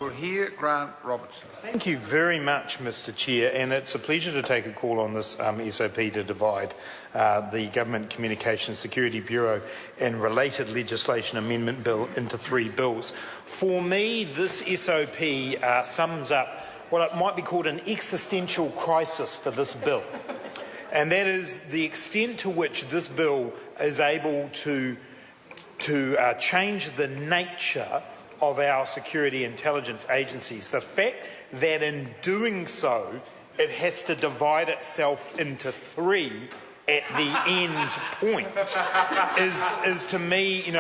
We'll hear Grant Robertson. Thank you very much, Mr Chair, and it's a pleasure to take a call on this SOP to divide the Government Communications Security Bureau and related legislation amendment bill into 3 bills. For me, this SOP sums up what might be called an existential crisis for this bill, and that is the extent to which this bill is able to change the nature of our security intelligence agencies. The fact that in doing so it has to divide itself into 3 at the end point is to me,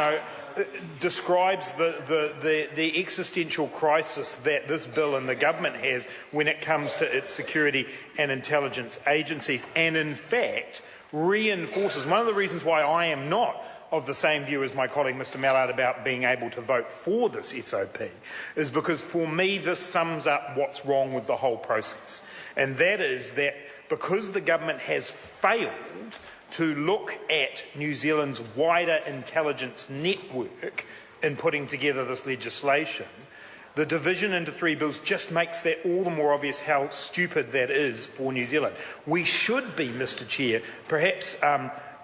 describes the existential crisis that this bill and the government has when it comes to its security and intelligence agencies, and in fact reinforces one of the reasons why I am not of the same view as my colleague Mr Mallard about being able to vote for this SOP, is because for me this sums up what's wrong with the whole process, and that is that because the government has failed to look at New Zealand's wider intelligence network in putting together this legislation, the division into 3 bills just makes that all the more obvious how stupid that is for New Zealand. We should be, Mr Chair, perhaps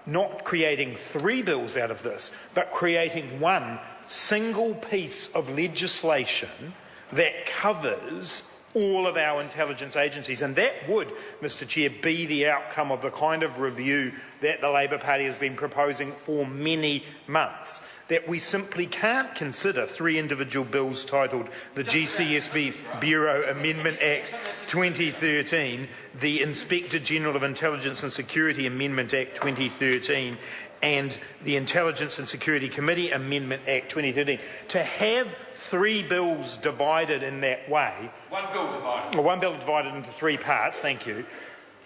not creating 3 bills out of this, but creating one single piece of legislation that covers all of our intelligence agencies. And that would, Mr Chair, be the outcome of the kind of review that the Labour Party has been proposing for many months. That we simply can't consider 3 individual bills titled the GCSB Bureau Amendment Act 2013, the Inspector General of Intelligence and Security Amendment Act 2013, and the Intelligence and Security Committee Amendment Act 2013, to have 3 bills divided in that way. One bill divided into 3 parts, thank you,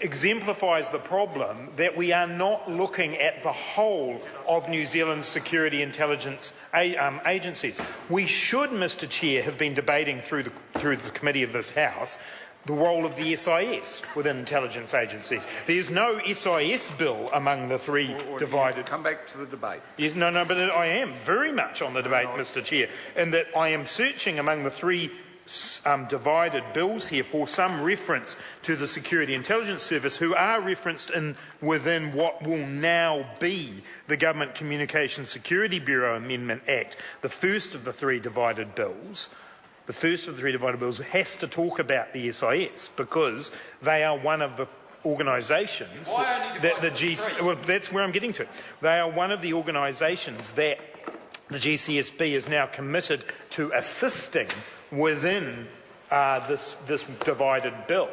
exemplifies the problem that we are not looking at the whole of New Zealand's security intelligence agencies. We should, Mr Chair, have been debating through the committee of this House the role of the SIS within intelligence agencies. There is no SIS bill among the 3 divided. Come back to the debate. Yes, no, but I am very much on the debate, Mr Chair, in that I am searching among the 3 divided bills here for some reference to the Security Intelligence Service, who are referenced within what will now be the Government Communications Security Bureau Amendment Act, the first of the 3 divided bills. The first of the 3 divided bills has to talk about the SIS because they are one of the organisations well, that's where I'm getting to. They are one of the organisations that the GCSB is now committed to assisting within this divided bill.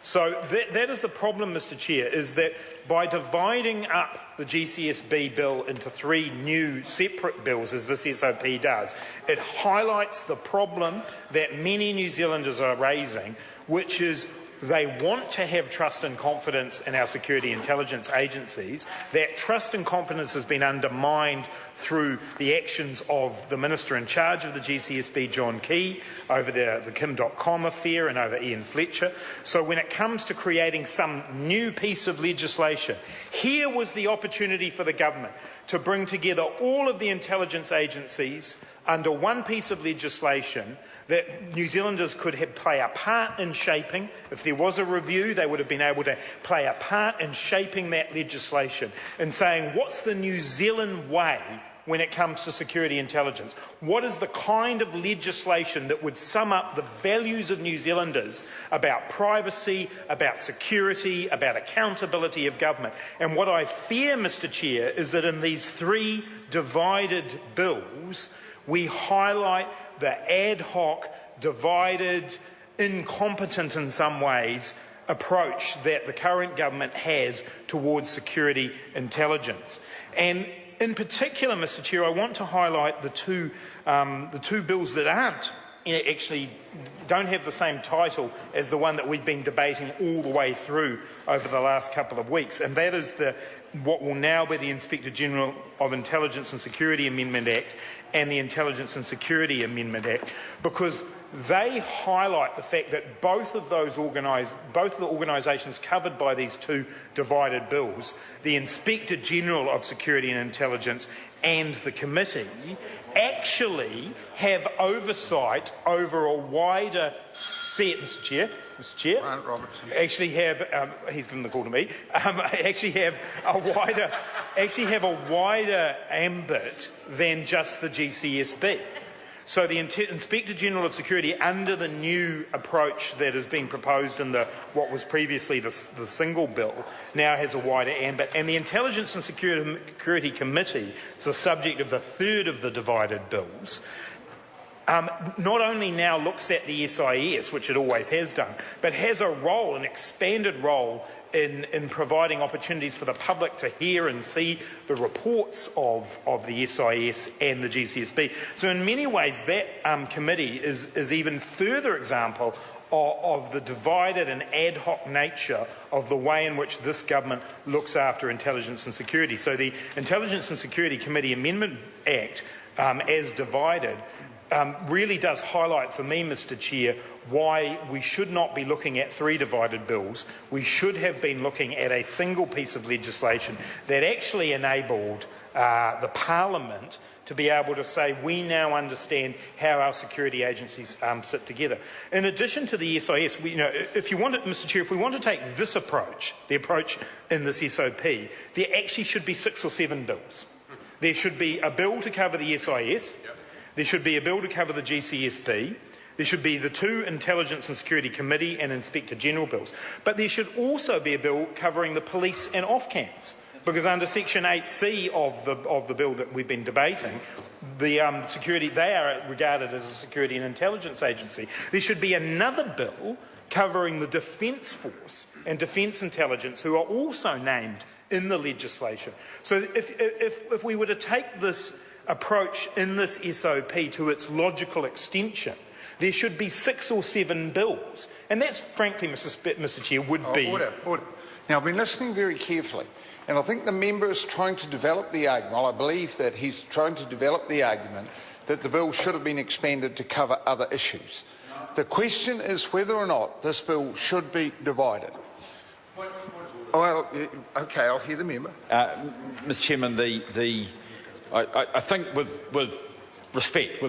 So that is the problem, Mr Chair, is that by dividing up the GCSB bill into 3 new separate bills, as this SOP does, it highlights the problem that many New Zealanders are raising, which is they want to have trust and confidence in our security intelligence agencies. That trust and confidence has been undermined through the actions of the Minister in charge of the GCSB, John Key, over the Kim.com affair and over Ian Fletcher. So when it comes to creating some new piece of legislation, here was the opportunity for the government to bring together all of the intelligence agencies under one piece of legislation that New Zealanders could play a part in shaping. If there was a review, they would have been able to play a part in shaping that legislation and saying, what's the New Zealand way when it comes to security intelligence? What is the kind of legislation that would sum up the values of New Zealanders about privacy, about security, about accountability of government? And what I fear, Mr Chair, is that in these 3 divided bills, we highlight the ad hoc, divided, incompetent in some ways approach that the current government has towards security intelligence. And in particular, Mr Chair, I want to highlight the two bills that actually don't have the same title as the one that we've been debating all the way through over the last couple of weeks, and that is what will now be the Inspector General of Intelligence and Security Amendment Act and the Intelligence and Security Amendment Act, because they highlight the fact that both of the organisations covered by these 2 divided bills, the Inspector General of Security and Intelligence and the committee, actually have oversight over a wider set, Mr. Chair, Grant Robertson. actually have, he's given the call to me, actually have a wider ambit than just the GCSB. So the Inspector General of Security, under the new approach that is being proposed in what was previously the single bill, now has a wider ambit. And the Intelligence and Security Committee, it's the subject of the third of the divided bills, not only now looks at the SIS, which it always has done, but has a role, an expanded role, in providing opportunities for the public to hear and see the reports of the SIS and the GCSB. So in many ways that committee is even further example of the divided and ad hoc nature of the way in which this government looks after intelligence and security. So the Intelligence and Security Committee Amendment Act, as divided, really does highlight for me, Mr. Chair, why we should not be looking at three divided bills. We should have been looking at a single piece of legislation that actually enabled the Parliament to be able to say, we now understand how our security agencies sit together. In addition to the SIS, if you want it, Mr. Chair, if we want to take this approach, the approach in this SOP, there actually should be 6 or 7 bills. There should be a bill to cover the SIS. There should be a bill to cover the GCSB. There should be the 2 Intelligence and Security Committee and Inspector General bills. But there should also be a bill covering the police and off-cams, because under Section 8C of the bill that we've been debating, they are regarded as a security and intelligence agency. There should be another bill covering the Defence Force and Defence Intelligence, who are also named in the legislation. So if we were to take this approach in this SOP to its logical extension, there should be 6 or 7 bills. And that's, frankly, Mr. Chair, would be... Order. Now, I've been listening very carefully, and I think the member is trying to develop the argument, well, I believe that he's trying to develop the argument that the bill should have been expanded to cover other issues. The question is whether or not this bill should be divided. Well, okay, I'll hear the member. Mr. Chairman, I think with respect,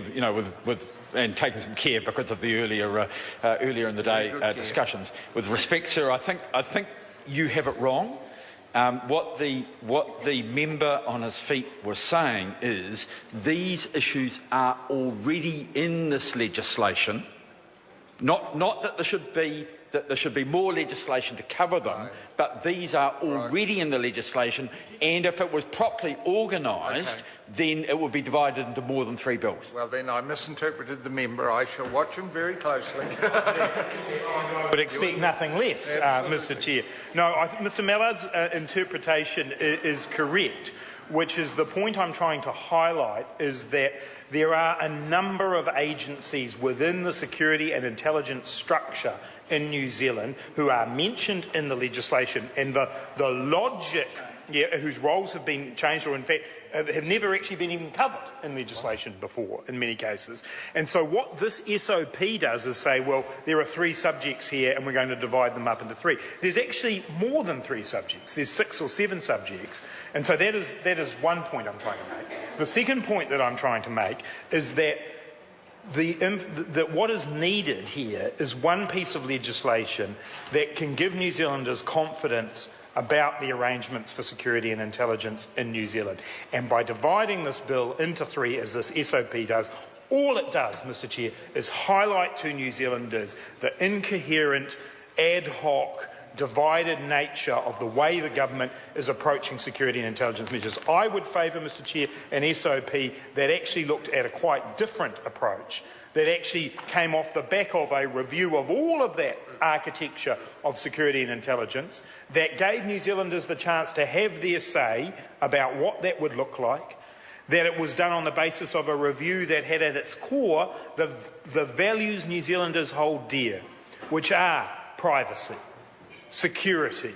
and taking some care because of the earlier in the day discussions. With respect, sir, I think you have it wrong. What the member on his feet was saying is these issues are already in this legislation. Not that there should be more legislation to cover them, but these are already in the legislation, and if it was properly organised, then it would be divided into more than 3 bills. Well, then I misinterpreted the member. I shall watch him very closely. I would expect nothing less, Mr. Chair. No, I think Mr. Mallard's interpretation is correct, which is the point I'm trying to highlight is that there are a number of agencies within the security and intelligence structure in New Zealand who are mentioned in the legislation, and the logic, whose roles have been changed or in fact have never actually been even covered in legislation before in many cases. And so what this SOP does is say, well, there are 3 subjects here and we're going to divide them up into 3. There's actually more than 3 subjects. There's 6 or 7 subjects. And so that is one point I'm trying to make. The second point that I'm trying to make is that that what is needed here is one piece of legislation that can give New Zealanders confidence about the arrangements for security and intelligence in New Zealand. And by dividing this bill into 3, as this SOP does, all it does, Mr. Chair, is highlight to New Zealanders the incoherent, ad hoc, divided nature of the way the government is approaching security and intelligence measures. I would favour, Mr. Chair, an SOP that actually looked at a quite different approach, that actually came off the back of a review of all of that architecture of security and intelligence, that gave New Zealanders the chance to have their say about what that would look like, that it was done on the basis of a review that had at its core the values New Zealanders hold dear, which are privacy, security,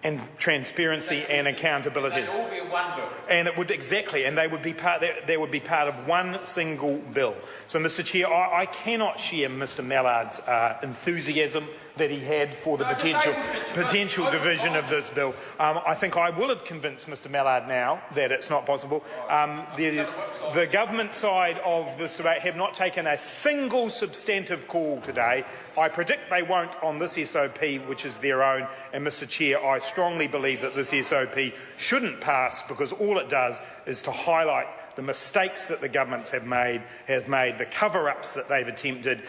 and transparency and accountability. They'd all be in one bill. And it would exactly, and they would be part of one single bill. So, Mr. Chair, I cannot share Mr. Mallard's enthusiasm that he had for the potential division of this bill. I think I will have convinced Mr. Mallard now that it's not possible. The government side of this debate have not taken a single substantive call today. I predict they won't on this SOP, which is their own. And, Mr. Chair, I strongly believe that this SOP shouldn't pass because all it does is to highlight the mistakes that the governments have made, the cover-ups that they've attempted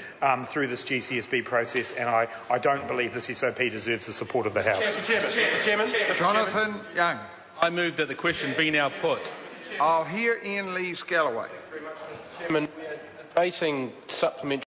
through this GCSB process, and I don't believe this SOP deserves the support of the House. Mr. Chairman. Jonathan Young. I move that the question be now put. I'll hear Ian Lees-Galloway. Chairman, we are debating supplementary